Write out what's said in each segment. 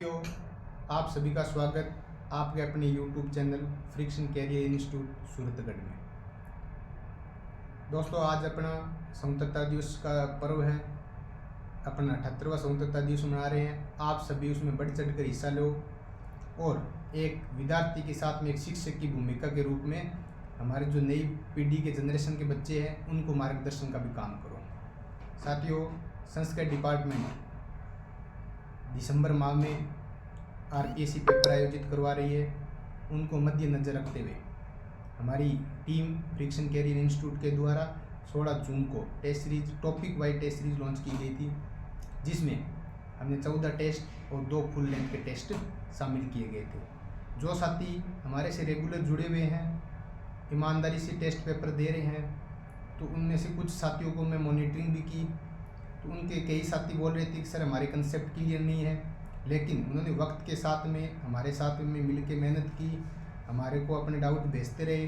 तो आप सभी का स्वागत आपके अपने YouTube channel friction career institute Suratgarh में। दोस्तों, आज अपना स्वतंत्रता दिवस का पर्व है। अपना 78वां स्वतंत्रता दिवस मना रहे हैं। आप सभी उसमें बढ़ चढ़ कर हिस्सा लो और एक विद्यार्थी के साथ में एक शिक्षक की भूमिका के रूप में हमारे जो नई पीढ़ी के जनरेशन के बच्चे हैं उनको मार्गदर्शन का भी काम करो। साथियों, संस्कृत डिपार्टमेंट दिसंबर माह में RPSC पेपर आयोजित करवा रही है। उनको मद्देनज़र रखते हुए हमारी टीम फ्रिक्शन कैरियर इंस्टीट्यूट के द्वारा 16 जून को test series topic wise test series launch की गई थी, जिसमें हमने 14 टेस्ट और 2 फुल लेंथ के टेस्ट शामिल किए गए थे। जो साथी हमारे से रेगुलर जुड़े हुए हैं, ईमानदारी से टेस्ट पेपर दे रहे हैं, तो उनमें से कुछ साथियों को मैं मॉनिटरिंग भी की। तो उनके कई साथी बोल रहे थे कि सर हमारे कंसेप्ट क्लियर नहीं है, लेकिन उन्होंने वक्त के साथ में हमारे साथ में मिल के मेहनत की, हमारे को अपने डाउट भेजते रहे।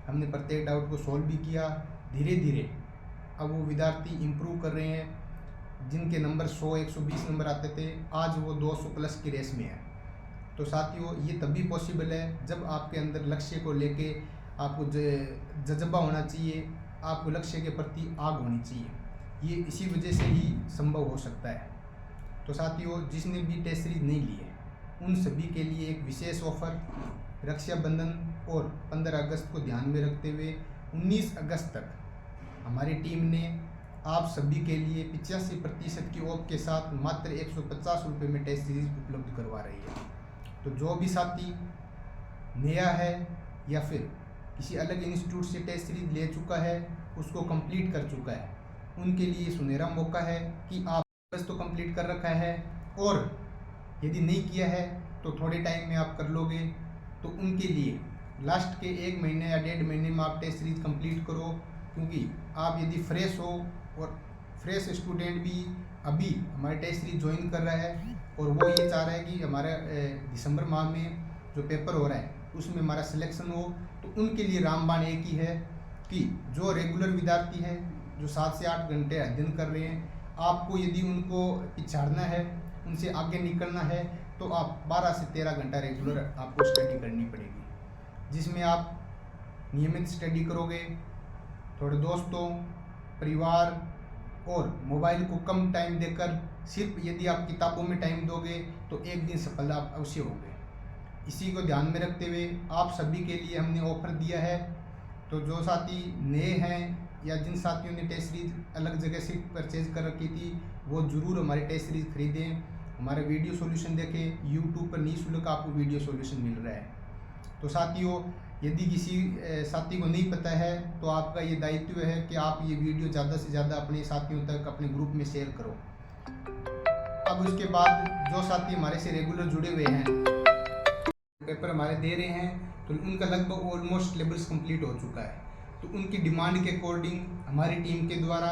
हमने प्रत्येक डाउट को सॉल्व भी किया। धीरे धीरे अब वो विद्यार्थी इम्प्रूव कर रहे हैं। जिनके नंबर 100 120 नंबर आते थे, आज वो 200 प्लस की रेस में है। तो साथियों, ये तभी पॉसिबल है जब आपके अंदर लक्ष्य को लेके आपको जज्बा होना चाहिए, आपको लक्ष्य के प्रति आग होनी चाहिए। ये इसी वजह से ही संभव हो सकता है। तो साथियों, जिसने भी टेस्ट सीरीज नहीं ली है उन सभी के लिए एक विशेष ऑफर रक्षाबंधन और 15 अगस्त को ध्यान में रखते हुए 19 अगस्त तक हमारी टीम ने आप सभी के लिए 85% की ऑफ के साथ मात्र 150 रुपये में टेस्ट सीरीज उपलब्ध करवा रही है। तो जो भी साथी नया है या फिर किसी अलग इंस्टीट्यूट से टेस्ट सीरीज ले चुका है, उसको कंप्लीट कर चुका है, उनके लिए सुनहरा मौका है कि आप बस तो कंप्लीट कर रखा है, और यदि नहीं किया है तो थोड़े टाइम में आप कर लोगे। तो उनके लिए लास्ट के 1 महीने या 1.5 महीने में आप टेस्ट सीरीज कंप्लीट करो, क्योंकि आप यदि फ्रेश हो और फ्रेश स्टूडेंट भी अभी हमारे टेस्ट सीरीज ज्वाइन कर रहा है और वो ये चाह रहा है कि हमारा दिसंबर माह में जो पेपर हो रहा है उसमें हमारा सिलेक्शन हो, तो उनके लिए रामबाण एक ही है कि जो रेगुलर विद्यार्थी है, जो 7 से 8 घंटे अध्ययन कर रहे हैं, आपको यदि उनको पिछाड़ना है, उनसे आगे निकलना है, तो आप 12 से 13 घंटा रेगुलर आपको स्टडी करनी पड़ेगी, जिसमें आप नियमित स्टडी करोगे, थोड़े दोस्तों, परिवार और मोबाइल को कम टाइम देकर सिर्फ यदि आप किताबों में टाइम दोगे तो एक दिन सफल आप अवश्य होंगे। इसी को ध्यान में रखते हुए आप सभी के लिए हमने ऑफर दिया है। तो जो साथी नए हैं या जिन साथियों ने टेस्ट सीरीज अलग जगह से परचेज कर रखी थी, वो ज़रूर हमारे टेस्ट सीरीज खरीदें, हमारे वीडियो सॉल्यूशन देखें। यूट्यूब पर निःशुल्क आपको वीडियो सॉल्यूशन मिल रहा है। तो साथियों, यदि किसी साथी को नहीं पता है तो आपका ये दायित्व है कि आप ये वीडियो ज़्यादा से ज़्यादा अपने साथियों तक अपने ग्रुप में शेयर करो। अब उसके बाद जो साथी हमारे से रेगुलर जुड़े हुए हैं, पेपर हमारे दे रहे हैं, तो उनका लगभग ऑलमोस्ट सिलेबस कंप्लीट हो चुका है। तो उनकी डिमांड के अकॉर्डिंग हमारी टीम के द्वारा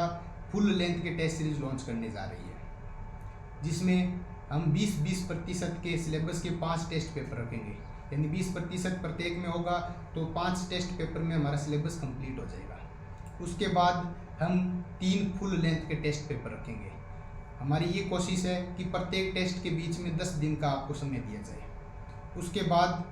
फुल लेंथ के टेस्ट सीरीज लॉन्च करने जा रही है, जिसमें हम 20% के सिलेबस के 5 टेस्ट पेपर रखेंगे। यानी 20% प्रत्येक में होगा, तो 5 टेस्ट पेपर में हमारा सिलेबस कंप्लीट हो जाएगा। उसके बाद हम 3 फुल लेंथ के टेस्ट पेपर रखेंगे। हमारी ये कोशिश है कि प्रत्येक टेस्ट के बीच में 10 दिन का आपको समय दिया जाए। उसके बाद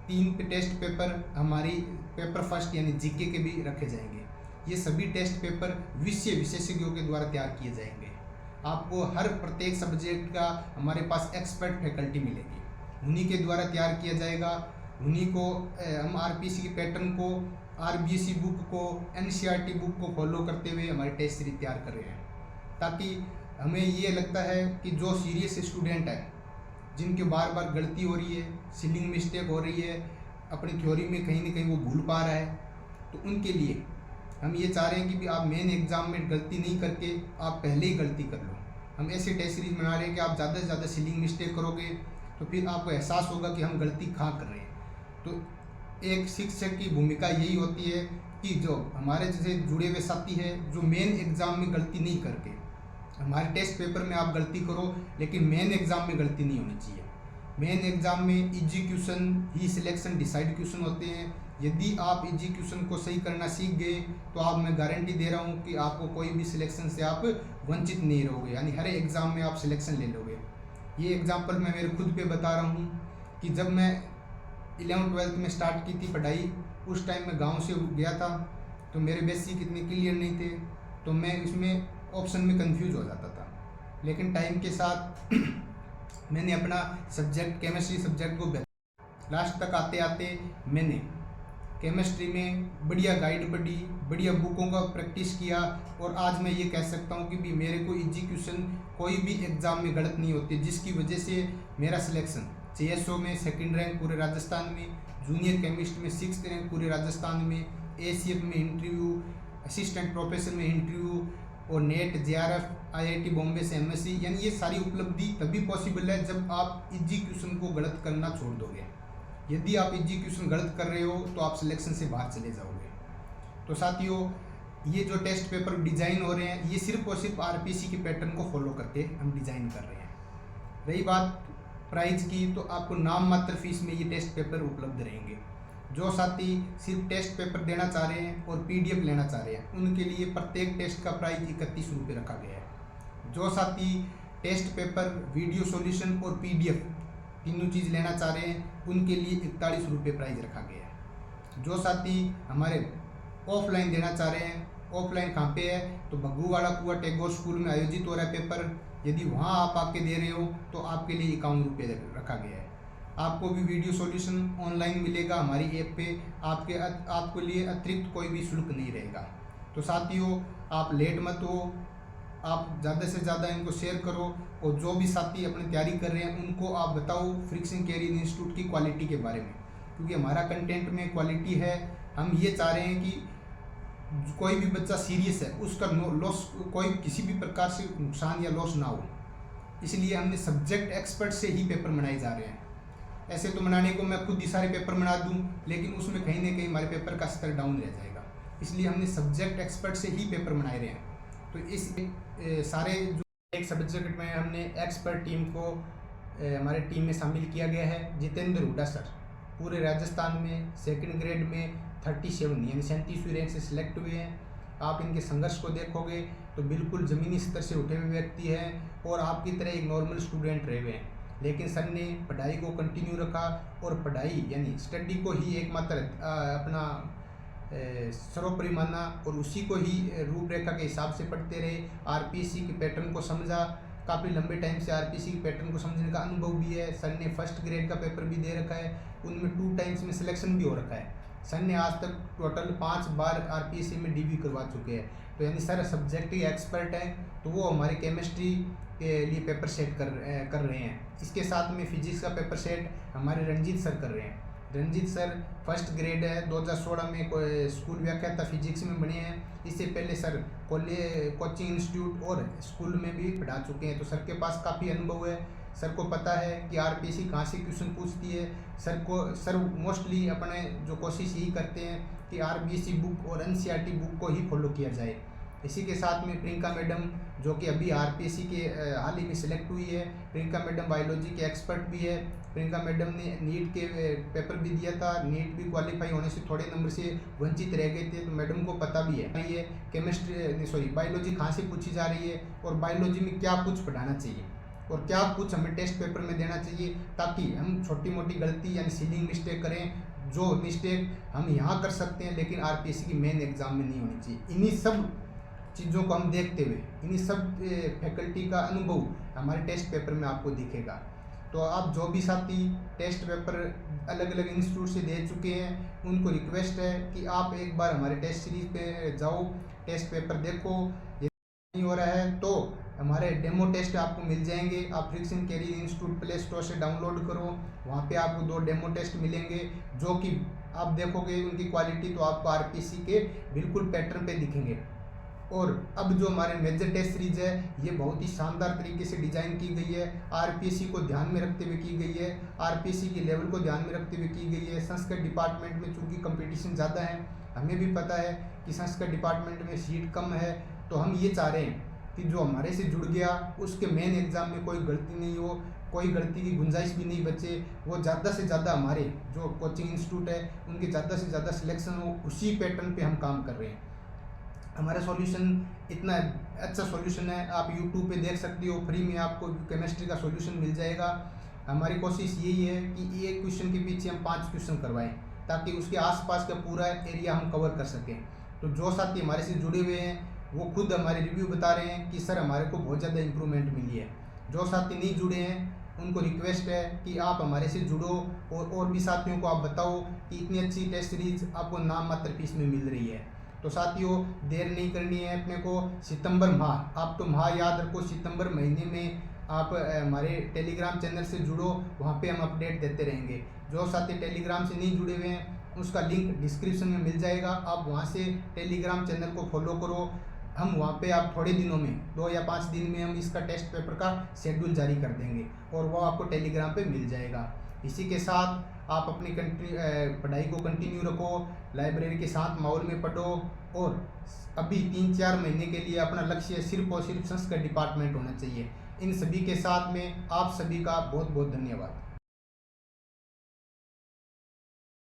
3 टेस्ट पेपर हमारी पेपर फर्स्ट यानी जीके के भी रखे जाएंगे। ये सभी टेस्ट पेपर विषय विशेषज्ञों के द्वारा तैयार किए जाएंगे। आपको हर प्रत्येक सब्जेक्ट का हमारे पास एक्सपर्ट फैकल्टी मिलेगी, उन्हीं के द्वारा तैयार किया जाएगा। उन्हीं को हम RPSC के पैटर्न को, RBSC बुक को, NCERT बुक को फॉलो करते हुए हमारे टेस्ट सीरीज तैयार कर रहे हैं, ताकि हमें ये लगता है कि जो सीरियस स्टूडेंट है, जिनके बार बार गलती हो रही है, स्पेलिंग मिस्टेक हो रही है, अपनी थ्योरी में कहीं ना कहीं वो भूल पा रहा है, तो उनके लिए हम ये चाह रहे हैं कि भी आप मेन एग्जाम में गलती नहीं करके आप पहले ही गलती कर लो। हम ऐसे टेस्ट सीरीज बना रहे हैं कि आप ज़्यादा से ज़्यादा स्पेलिंग मिस्टेक करोगे तो फिर आपको एहसास होगा कि हम गलती कहाँ कर रहे हैं। तो एक शिक्षक की भूमिका यही होती है कि जो हमारे जैसे जुड़े हुए साथी है, जो मेन एग्ज़ाम में गलती नहीं करके, हमारे टेस्ट पेपर में आप गलती करो लेकिन मेन एग्ज़ाम में गलती नहीं होनी चाहिए। मेन एग्ज़ाम में इजी क्वेश्चन ही सिलेक्शन डिसाइड क्वेश्चन होते हैं। यदि आप इजी क्वेश्चन को सही करना सीख गए तो आप, मैं गारंटी दे रहा हूँ कि आपको कोई भी सिलेक्शन से आप वंचित नहीं रहोगे, यानी हर एग्ज़ाम में आप सिलेक्शन ले लोगे। ये एग्जांपल मैं मेरे खुद पे बता रहा हूँ कि जब मैं 11th-12th में स्टार्ट की थी पढ़ाई, उस टाइम मैं गांव से गया था, तो मेरे बेसिक इतने क्लियर नहीं थे, तो मैं इसमें ऑप्शन में कंफ्यूज हो जाता था। लेकिन टाइम के साथ मैंने अपना सब्जेक्ट केमिस्ट्री सब्जेक्ट को लास्ट तक आते आते मैंने केमिस्ट्री में बढ़िया गाइड पढ़ी, बढ़िया बुकों का प्रैक्टिस किया, और आज मैं ये कह सकता हूँ कि भी मेरे को एग्जीक्यूशन कोई भी एग्ज़ाम में गलत नहीं होती, जिसकी वजह से मेरा सिलेक्शन CSO में 2nd रैंक पूरे राजस्थान में, जूनियर केमिस्ट में 6th रैंक पूरे राजस्थान में, ACF में इंटरव्यू, असिस्टेंट प्रोफेसर में इंटरव्यू, और नेट JRF IIT बॉम्बे से MSc, यानी ये सारी उपलब्धि तभी पॉसिबल है जब आप एग्जीक्यूशन को गलत करना छोड़ दोगे। यदि आप एग्जीक्यूशन गलत कर रहे हो तो आप सिलेक्शन से बाहर चले जाओगे। तो साथियों, ये जो टेस्ट पेपर डिज़ाइन हो रहे हैं, ये सिर्फ और सिर्फ RPSC के पैटर्न को फॉलो करके हम डिज़ाइन कर रहे हैं। रही बात प्राइस की, तो आपको नाम मात्र फीस में ये टेस्ट पेपर उपलब्ध रहेंगे। जो साथी सिर्फ टेस्ट पेपर देना चाह रहे हैं और PDF लेना चाह रहे हैं, उनके लिए प्रत्येक टेस्ट का प्राइस 31 रुपये रखा गया है। जो साथी टेस्ट पेपर, वीडियो सॉल्यूशन और PDF तीनों चीज़ लेना चाह रहे हैं, उनके लिए 41 रुपये प्राइस रखा गया है। जो साथी हमारे ऑफलाइन देना चाह रहे हैं, ऑफलाइन कहाँ पे है, तो भग्गूवाड़ा कुआ टैगोर स्कूल में आयोजित हो रहा है पेपर, यदि वहाँ आप आके दे रहे हो तो आपके लिए 51 रुपये रखा गया है। आपको भी वीडियो सॉल्यूशन ऑनलाइन मिलेगा हमारी ऐप पे, आपके लिए अतिरिक्त कोई भी शुल्क नहीं रहेगा। तो साथियों, आप लेट मत हो, आप ज़्यादा से ज़्यादा इनको शेयर करो, और जो भी साथी अपनी तैयारी कर रहे हैं उनको आप बताओ फ्रिक्शन कैरियर इंस्टीट्यूट की क्वालिटी के बारे में, क्योंकि हमारा कंटेंट में क्वालिटी है। हम ये चाह रहे हैं कि कोई भी बच्चा सीरियस है, उसका लॉस, कोई किसी भी प्रकार से नुकसान या लॉस ना हो, इसलिए हमने सब्जेक्ट एक्सपर्ट से ही पेपर बनाए जा रहे हैं। ऐसे तो बनाने को मैं खुद ही सारे पेपर बना दूं, लेकिन उसमें कहीं ना कहीं हमारे पेपर का स्तर डाउन रह जाएगा, इसलिए हमने सब्जेक्ट एक्सपर्ट से ही पेपर बनाए रहे हैं। तो इस सारे जो एक सब्जेक्ट में हमने एक्सपर्ट टीम को हमारे टीम में शामिल किया गया है। जितेंद्र हुड्डा सर पूरे राजस्थान में 2nd ग्रेड में 37 यानी 37वीं रैंक से सिलेक्ट हुए हैं। आप इनके संघर्ष को देखोगे तो बिल्कुल ज़मीनी स्तर से उठे हुए व्यक्ति हैं और आपकी तरह एक नॉर्मल स्टूडेंट रहे हुए हैं, लेकिन सर ने पढ़ाई को कंटिन्यू रखा और पढ़ाई यानी स्टडी को ही एकमात्र अपना सर्वोपरि माना और उसी को ही रूपरेखा के हिसाब से पढ़ते रहे। RPSC के पैटर्न को समझा, काफ़ी लंबे टाइम से RPSC के पैटर्न को समझने का अनुभव भी है। सर ने 1st ग्रेड का पेपर भी दे रखा है, उनमें 2 टाइम्स में सिलेक्शन भी हो रखा है। सर ने आज तक टोटल 5 बार RPSC में DB करवा चुके हैं, तो यानी सर सब्जेक्ट के एक्सपर्ट हैं। तो वो हमारे केमिस्ट्री के लिए पेपर सेट कर रहे हैं। इसके साथ में फिजिक्स का पेपर सेट हमारे रंजीत सर कर रहे हैं। रंजीत सर 1st ग्रेड है, 2016 में स्कूल व्याख्याता फिजिक्स में बने हैं। इससे पहले सर कोचिंग इंस्टीट्यूट और स्कूल में भी पढ़ा चुके हैं, तो सर के पास काफ़ी अनुभव है। सर को पता है कि RPSC कहाँ से क्वेश्चन पूछती है। सर मोस्टली अपने जो कोशिश यही करते हैं कि RPSC बुक और NCERT बुक को ही फॉलो किया जाए। इसी के साथ में प्रियंका मैडम जो कि अभी RPSC के हाल ही में सिलेक्ट हुई है, प्रियंका मैडम बायोलॉजी के एक्सपर्ट भी है। प्रियंका मैडम ने नीट के पेपर भी दिया था, नीट भी क्वालिफाई होने से थोड़े नंबर से वंचित रह गए थे, तो मैडम को पता भी है ये बायोलॉजी कहाँ से पूछी जा रही है और बायोलॉजी में क्या कुछ पढ़ाना चाहिए और क्या कुछ हमें टेस्ट पेपर में देना चाहिए, ताकि हम छोटी मोटी गलती यानी सीलिंग मिस्टेक करें, जो मिस्टेक हम यहाँ कर सकते हैं लेकिन RPSC की मेन एग्जाम में नहीं होनी चाहिए। इन्हीं सब चीज़ों को हम देखते हुए, इन्हीं सब फैकल्टी का अनुभव हमारे टेस्ट पेपर में आपको दिखेगा। तो आप जो भी साथी टेस्ट पेपर अलग अलग इंस्टीट्यूट से दे चुके हैं, उनको रिक्वेस्ट है कि आप एक बार हमारे टेस्ट सीरीज पे जाओ, टेस्ट पेपर देखो। यदि नहीं हो रहा है तो हमारे डेमो टेस्ट आपको मिल जाएंगे। आप friction career institute play store से डाउनलोड करो, वहाँ पे आपको 2 डेमो टेस्ट मिलेंगे, जो कि आप देखोगे उनकी क्वालिटी तो आपको RPSC के बिल्कुल पैटर्न पे दिखेंगे। और अब जो हमारे मेजर टेस्ट सीरीज है, ये बहुत ही शानदार तरीके से डिज़ाइन की गई है, RPSC को ध्यान में रखते हुए की गई है, RPSC के लेवल को ध्यान में रखते हुए की गई है। संस्कृत डिपार्टमेंट में चूँकि कंपटीशन ज़्यादा है, हमें भी पता है कि संस्कृत डिपार्टमेंट में सीट कम है, तो हम ये चाह रहे हैं कि जो हमारे से जुड़ गया उसके मेन एग्ज़ाम में कोई गलती नहीं हो, कोई गलती की गुंजाइश भी नहीं बचे, वो ज़्यादा से ज़्यादा हमारे जो कोचिंग इंस्टीट्यूट है उनके ज़्यादा से ज़्यादा सिलेक्शन हो, उसी पैटर्न पे हम काम कर रहे हैं। हमारा सॉल्यूशन इतना अच्छा सॉल्यूशन है, आप यूट्यूब पे देख सकते हो, फ्री में आपको केमिस्ट्री का सॉल्यूशन मिल जाएगा। हमारी कोशिश यही है कि एक क्वेश्चन के पीछे हम 5 क्वेश्चन करवाएं, ताकि उसके आसपास का पूरा एरिया हम कवर कर सकें। तो जो साथी हमारे से जुड़े हुए हैं वो खुद हमारे रिव्यू बता रहे हैं कि सर हमारे को बहुत ज़्यादा इम्प्रूवमेंट मिली है। जो साथी नहीं जुड़े हैं उनको रिक्वेस्ट है कि आप हमारे से जुड़ो, और भी साथियों को आप बताओ कि इतनी अच्छी टेस्ट सीरीज आपको नाम मात्र फीस में मिल रही है। तो साथियों देर नहीं करनी है अपने को। सितंबर माह, आप तो माह याद रखो, सितंबर महीने में आप हमारे टेलीग्राम चैनल से जुड़ो, वहाँ पे हम अपडेट देते रहेंगे। जो साथी टेलीग्राम से नहीं जुड़े हुए हैं उसका लिंक डिस्क्रिप्शन में मिल जाएगा, आप वहाँ से टेलीग्राम चैनल को फॉलो करो। हम वहाँ पे आप थोड़े दिनों में 2 या 5 दिन में हम इसका टेस्ट पेपर का शेड्यूल जारी कर देंगे और वो आपको टेलीग्राम पे मिल जाएगा। इसी के साथ आप अपनी पढ़ाई को कंटिन्यू रखो, लाइब्रेरी के साथ माहौल में पढ़ो, और अभी 3-4 महीने के लिए अपना लक्ष्य सिर्फ और सिर्फ संस्कृत डिपार्टमेंट होना चाहिए। इन सभी के साथ में आप सभी का बहुत बहुत धन्यवाद।